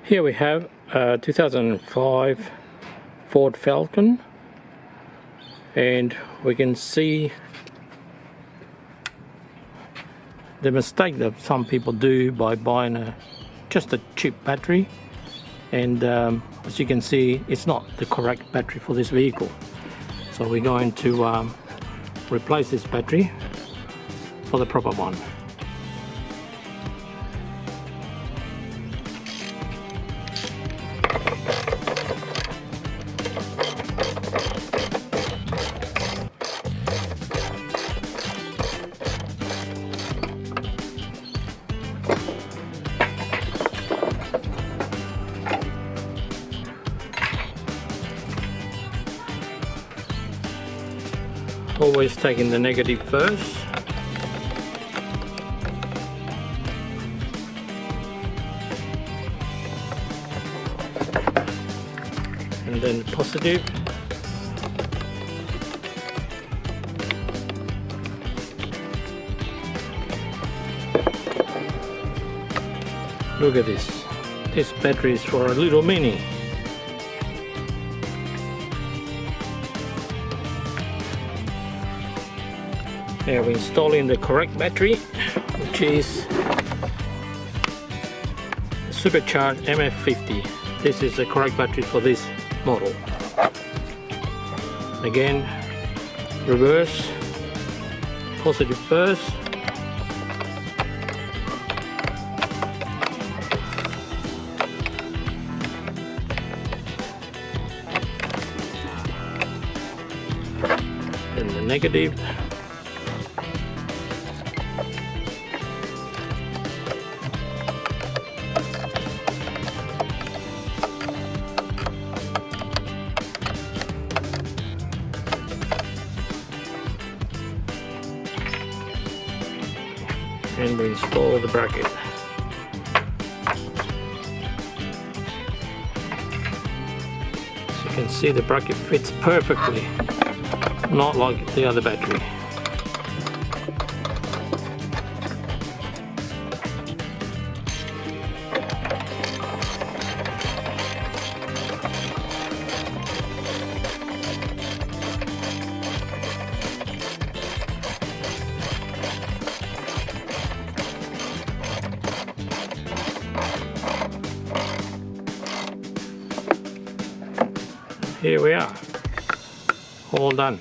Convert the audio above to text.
Here we have a 2005 Ford Falcon, and we can see the mistake that some people do by buying just a cheap battery, and as you can see, it's not the correct battery for this vehicle. So we're going to replace this battery for the proper one. Always taking the negative first. And then positive. Look at this. This battery is for a little mini. Here we're installing the correct battery, which is SuperCharge MF50. This is the correct battery for this model. Again, reverse, positive first. Then the negative. And we install the bracket. As you can see, the bracket fits perfectly, not like the other battery. Here we are, all done.